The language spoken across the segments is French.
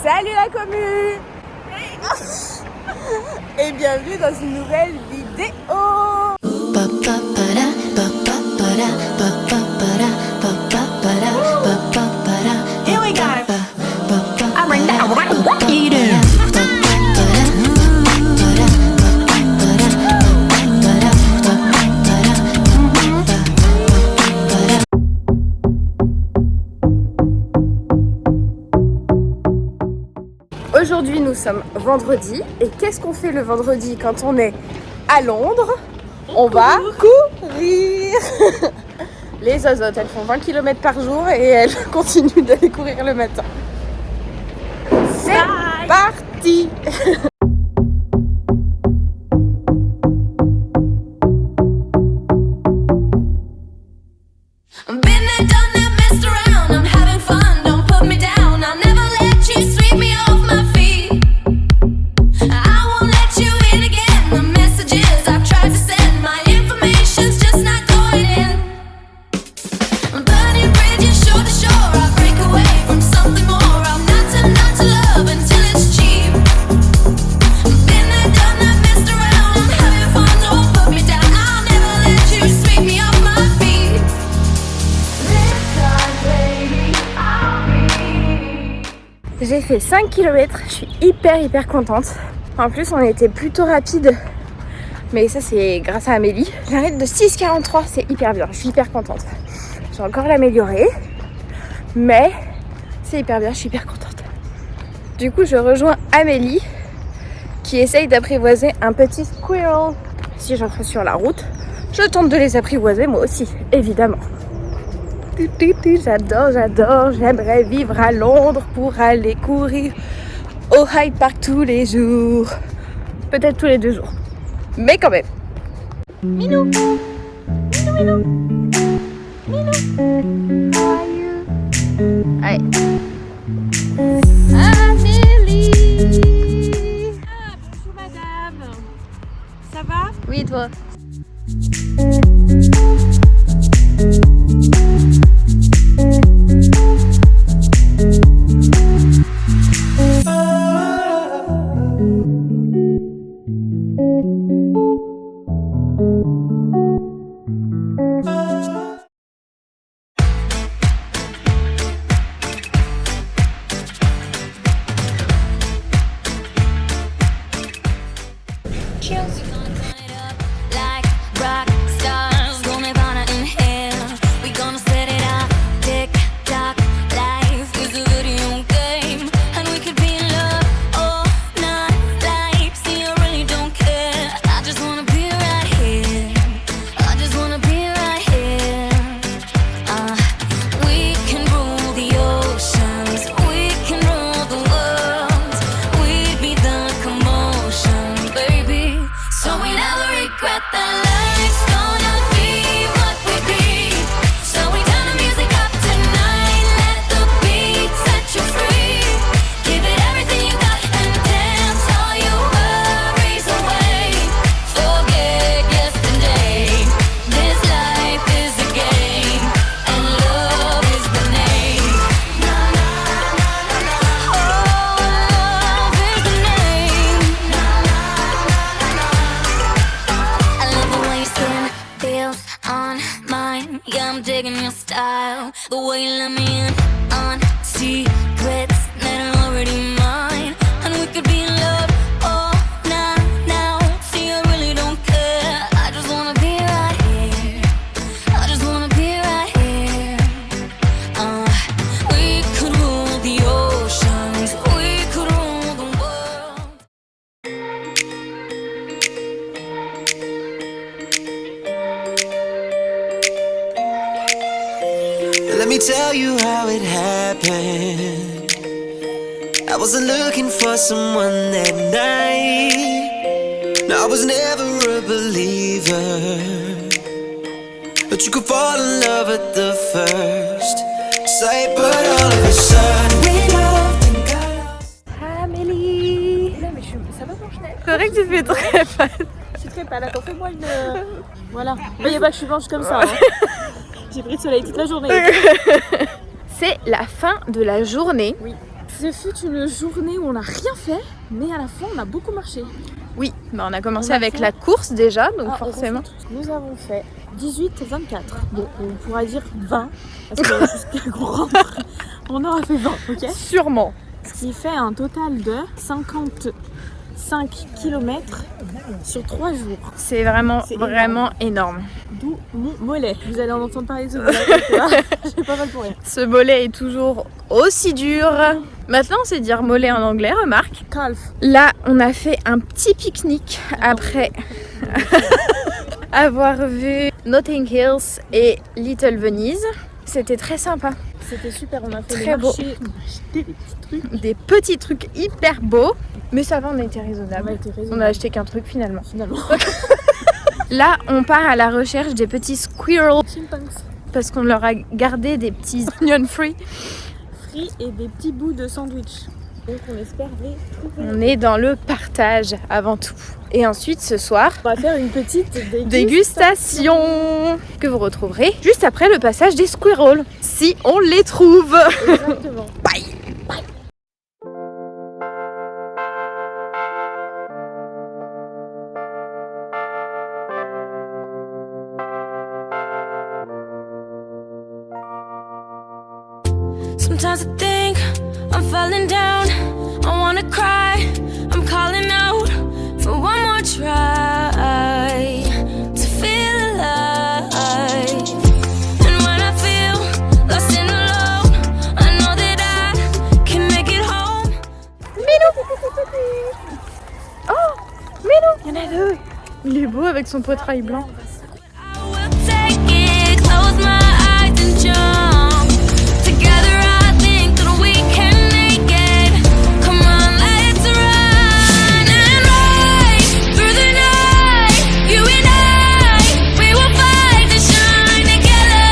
Salut la commu. Et bienvenue dans une nouvelle vidéo. Here we go. I bring that right you do. Aujourd'hui nous sommes vendredi et qu'est-ce qu'on fait le vendredi quand on est à Londres? On va courir. Les zozotes, elles font 20 km par jour et elles continuent d'aller courir le matin. C'est parti. J'ai fait 5 km, je suis hyper contente. En plus on était plutôt rapide, mais ça c'est grâce à Amélie. J'ai un rythme de 6,43, c'est hyper bien, je suis hyper contente. J'ai encore l'améliorer, mais c'est hyper bien, je suis hyper contente. Du coup je rejoins Amélie qui essaye d'apprivoiser un petit squirrel. Si j'entre sur la route, je tente de les apprivoiser moi aussi, évidemment. J'adore, j'aimerais vivre à Londres pour aller courir au Hyde Park tous les jours. Peut-être tous les 2 jours, mais quand même. Minou, Minou, Minou, Minou, how are you? Allez. Amélie. Ah, bonjour madame. Ça va? Oui, toi? I'm digging your style, the way you let me in on secrets that are already mine, and we could be in love all night now. See, I really don't care. I just wanna be right here. I just wanna be right here. We could rule the oceans. We could rule the world. Let me tell you how it happened. I wasn't looking for someone that night. No, I was never a believer, but you could fall in love at the first sight. But all of a sudden we loved and got lost. Amélie. Non mais ça va mon chenille? C'est vrai que tu fais très mal. Je suis très pâle, attends, fais-moi une... Voilà. Voyez pas que je suis blanche comme ça. Hein. J'ai pris le soleil toute la journée. C'est la fin de la journée. Oui. Ce fut une journée où on n'a rien fait, mais à la fin on a beaucoup marché. Oui, bah on a commencé On a avec fait- la course déjà, donc Ah, forcément. Nous avons fait 18-24. Bon, on pourra dire 20, parce que jusqu'à qu'on rentre, on aura fait 20, ok? Sûrement. Ce qui fait un total de 55 km sur 3 jours. C'est vraiment, C'est vraiment énorme. D'où mon mollet. Vous allez en entendre parler de ce mollet. J'ai pas mal pour rien. Ce mollet est toujours aussi dur. Maintenant, on sait dire mollet en anglais, remarque. Calf. Là, on a fait un petit pique-nique après avoir vu Notting Hills et Little Venise. C'était très sympa. C'était super, on a fait Très le beau. marché. On a acheté des petits trucs. Des petits trucs hyper beaux. Mais ça va, on a été On a raisonnable. été raisonnable. On a acheté qu'un truc finalement. Finalement. Là, on part à la recherche des petits squirrels Chimpanzés. parce qu'on leur a gardé des petits onion free. Frites et des petits bouts de sandwich. Donc on espère les trouver. On est dans le partage avant tout. Et ensuite, ce soir, On va faire une petite dégustation que vous retrouverez juste après le passage des squirrels, si on les trouve. Exactement. Bye. Sometimes I think I'm falling down. I wanna cry. I'm calling out for one more try to feel alive. And when I feel lost and alone, I know that I can make it home. Oh, Mélou, il y en a deux. Il est beau avec son poitrail blanc. I will take it, close my eyes and jump. Together I think that we can make it. Come on, let's run and ride through the night. You and I, we will fight to shine together.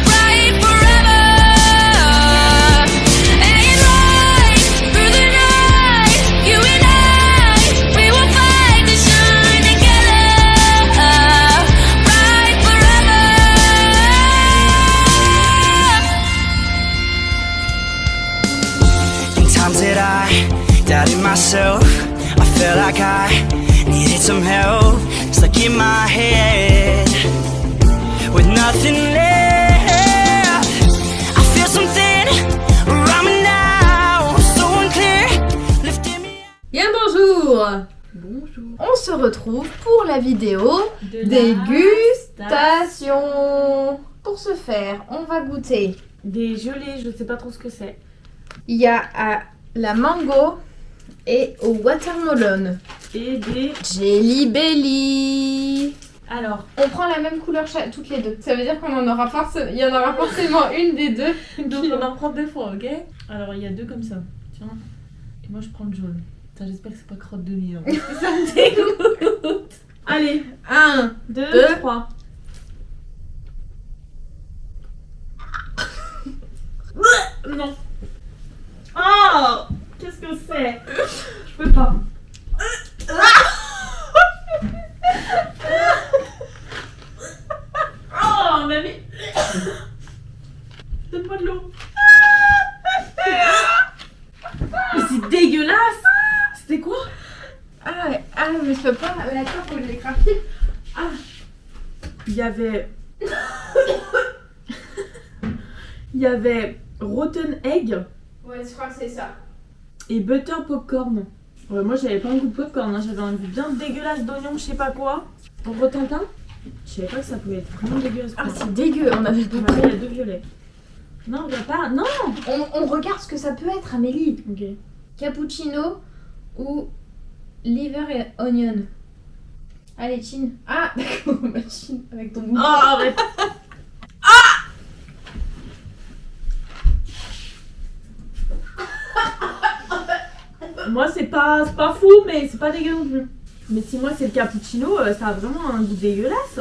Right forever. And ride through the night. You and I, we will fight to shine together. Right forever. In times that I doubted myself, I felt like I needed some help. Stuck in my head with nothing left. I feel something around me now, so unclear, lifting me up. Bien bonjour. Bonjour. On se retrouve pour la vidéo De dégustation. Pour ce faire, on va goûter. Des gelées, je sais pas trop ce que c'est. Il y a à la mango et au watermelon. Et des... Jelly Belly. Alors, On prend la même couleur toutes les deux. Ça veut dire qu'on en aura forcément, il y en aura forcément une des deux. donc on en prend 2 fois, ok? Alors il y a 2 comme ça. Tiens. Et moi je prends le jaune. Putain, j'espère que c'est pas crotte de nez. Hein. Ça me dégoûte. Allez, 1, 2, Deux. 3. Non. Oh, qu'est-ce que c'est? Je peux pas. Oh, mamie. Donne-moi de l'eau. Mais c'est dégueulasse. C'était quoi? mais je peux pas. Mais attends, faut que je les craquer. Il y avait... Il y avait Rotten Egg Ouais, je crois que c'est ça. et Butter Popcorn. Ouais, moi j'avais pas un goût de popcorn, hein. J'avais un goût bien dégueulasse d'oignon, je sais pas quoi. En Rotentin, je savais pas que ça pouvait être vraiment dégueulasse. Ah, c'est dégueu. On avait pas. Après, il y a 2 violets. Non, il y a pas. Non. On regarde ce que ça peut être, Amélie. Ok. Cappuccino ou liver et onion. Allez, chin. Ah, d'accord, bah, chin avec ton goût. Oh, arrête. Moi c'est pas fou, mais c'est pas dégueu non plus. Mais si moi c'est le cappuccino, ça a vraiment un goût dégueulasse.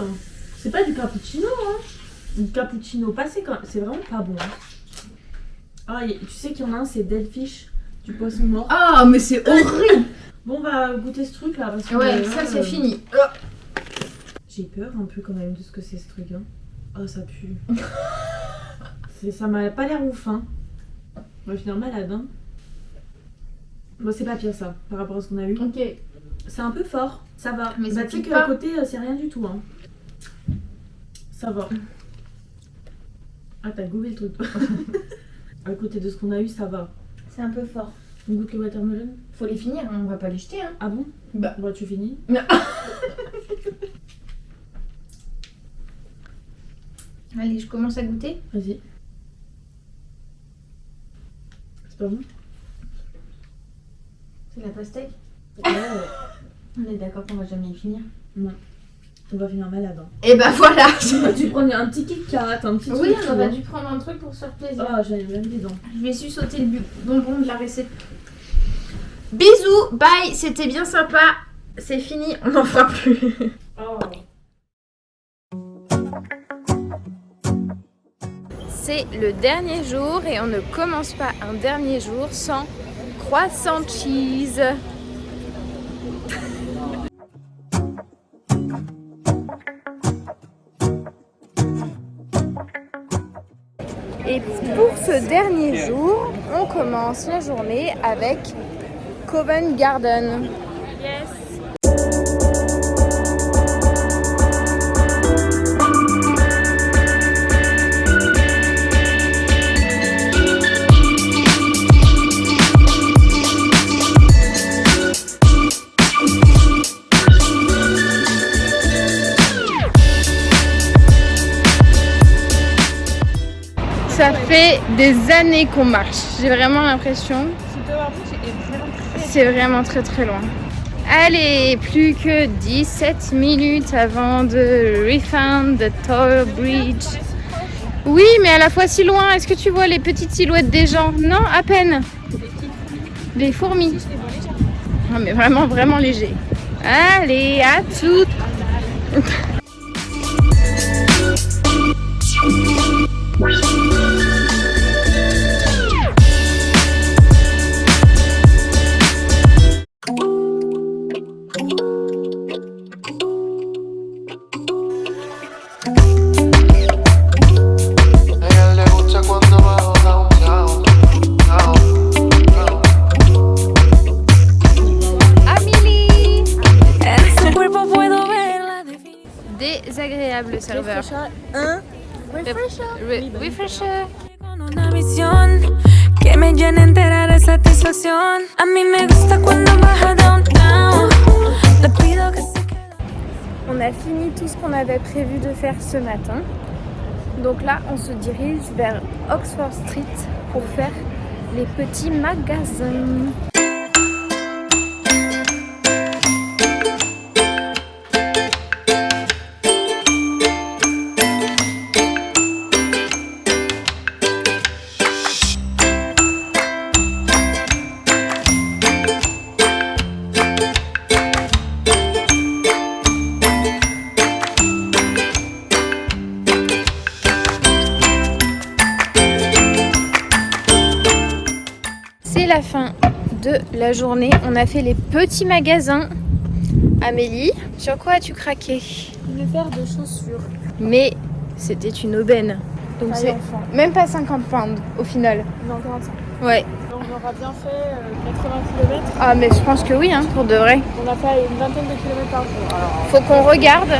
C'est pas du cappuccino, hein. Du cappuccino passé quand même. C'est vraiment pas bon. Hein. Ah, tu sais qu'il y en a un, c'est Delfish, du poisson mort. Ah, mais c'est horrible. Bon, on va goûter ce truc là. Parce que, Ouais, ça c'est fini. J'ai peur un peu quand même de ce que c'est ce truc. Hein. Oh, ça pue. Ça m'a pas l'air ouf. Hein. On va finir malade, hein. Bon, c'est pas pire ça, par rapport à ce qu'on a eu. Ok. C'est un peu fort, ça va. Mais ça tu sais pique qu'à pas. côté, c'est rien du tout, hein. Ça va. Ah, t'as gobé le truc, toi. À côté de ce qu'on a eu, ça va. C'est un peu fort. On goûte le watermelon. Faut les finir, on va pas les jeter. Hein. Ah bon? Bah. Bon, tu finis. Allez, je commence à goûter. Vas-y. C'est pas bon? C'est la pastèque. Ouais. On est d'accord qu'on va jamais y finir. Non. On va finir malade. Hein. Et bah voilà. Tu prends un petit Kit Kat, un petit Oui, truc. on aurait dû prendre un truc pour se faire plaisir. Ah, j'avais même des dents. Je vais sauter le bonbon de la recette. Bisous, bye, c'était bien sympa. C'est fini, on n'en fera plus. Oh. C'est le dernier jour et on ne commence pas un dernier jour sans croissant cheese. Et pour ce dernier jour, on commence la journée avec Covent Garden. Ça fait des années qu'on marche. J'ai vraiment l'impression. C'est vraiment très très loin. Allez, plus que 17 minutes avant de refound the Tower Bridge. Oui, mais à la fois si loin. Est-ce que tu vois les petites silhouettes des gens? Non, à peine. Les fourmis. Non, mais vraiment, vraiment léger. Allez, à toutes. A ella le gusta cuando bajo downtown, Amélie. En su cuerpo puedo ver la definición. Désagréable serveur. Refresher. Con una visión que me llena entera de satisfacción. A mí me gusta cuando baja downtown. Le pido que se quede. On a fini tout ce qu'on avait prévu de faire ce matin. Donc là, on se dirige vers Oxford Street pour faire les petits magasins. C'est la fin de la journée. On a fait les petits magasins. Amélie, sur quoi as-tu craqué? Une paire de chaussures. Mais c'était une aubaine. Donc Taille c'est enfant. même pas 50 pounds au final. Non, 45. Ouais. On aura bien fait 80 km. Ah mais je pense que oui, hein, pour de vrai. On a fait une vingtaine de kilomètres par jour. Alors, Faut qu'on regarde.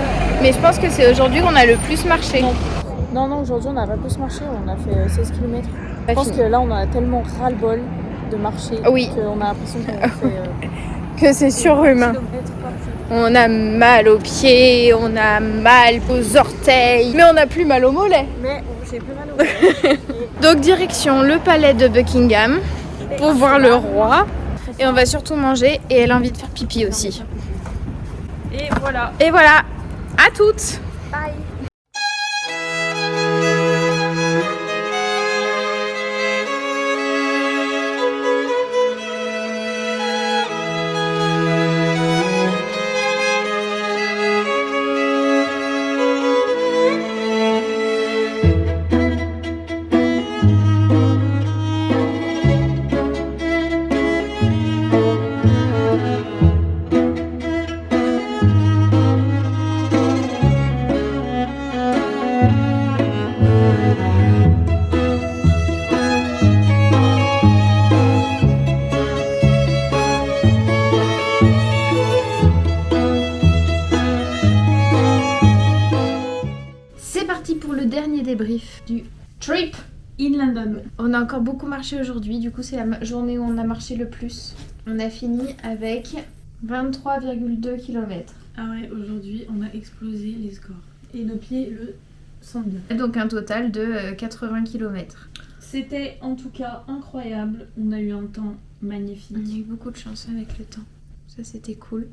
Mais je pense que c'est aujourd'hui qu'on a le plus marché. non, aujourd'hui on n'a pas plus marché, on a fait 16 km. Pas Je pense fini. que là on a tellement ras-le-bol de marcher Oui. qu'on a l'impression qu'on a fait Que c'est surhumain. kilomètres par jour. On a mal aux pieds, on a mal aux orteils, mais on n'a plus mal aux mollets. Mais j'ai plus mal au Donc direction le palais de Buckingham pour voir le roi. Et on va surtout manger et elle a envie de faire pipi aussi. Et voilà. Et voilà, à toutes. Bye. trip in London. On a encore beaucoup marché aujourd'hui, du coup c'est la journée où on a marché le plus. On a fini avec 23,2 km. Ah ouais, aujourd'hui on a explosé les scores. Et nos pieds le sentent bien. Donc un total de 80 km. C'était en tout cas incroyable. On a eu un temps magnifique. On a eu beaucoup de chance avec le temps. Ça c'était cool.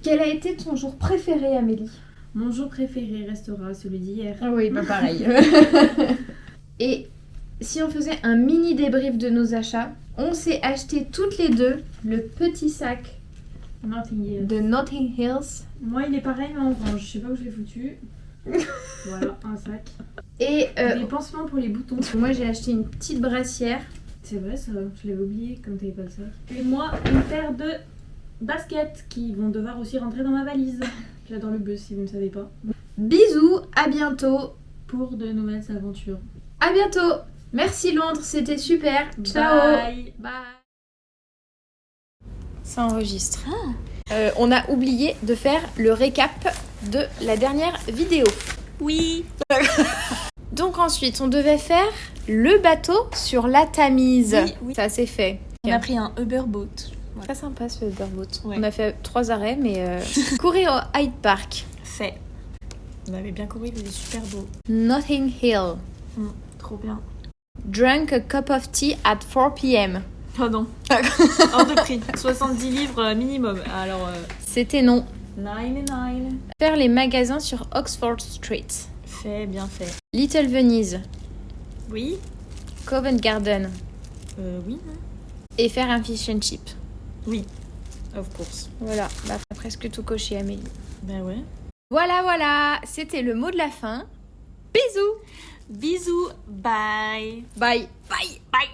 Quel a été ton jour préféré, Amélie? Mon jour préféré restera celui d'hier. Ah oui, bah pareil. Et si on faisait un mini débrief de nos achats, on s'est acheté toutes les deux le petit sac Notting Hill. de Notting Hills. Moi il est pareil mais en orange. Je sais pas où je l'ai foutu. Voilà, un sac. Et Des pansements pour les boutons. moi j'ai acheté une petite brassière. C'est vrai ça, je l'avais oublié comme t'avais pas le sac. Et moi une paire de baskets qui vont devoir aussi rentrer dans ma valise. J'adore le bleu si vous ne savez pas. Bisous, à bientôt. Pour de nouvelles aventures. À bientôt. Merci Londres, c'était super. Ciao. Bye. Bye. Ça enregistre. On a oublié de faire le récap de la dernière vidéo. Oui. Donc ensuite, on devait faire le bateau sur la Tamise. Oui, oui. Ça c'est fait. On a pris un Uber Boat. Très sympa ce Uberboat. Ouais. On a fait 3 arrêts, mais courir au Hyde Park. Fait. On avait bien couru, il était super beau. Notting Hill. Trop bien. Drunk a cup of tea at 4 p.m. Pardon. Hors de prix. 70 livres minimum. Alors, C'était non. 99. Faire les magasins sur Oxford Street. Fait, bien fait. Little Venise. Oui. Covent Garden. Oui. Et faire un fish and chip. Oui. Of course. Voilà, bah, t'as presque tout coché, Amélie. Ben ouais. Voilà, c'était le mot de la fin. Bisous. Bisous. Bye. Bye. Bye. Bye.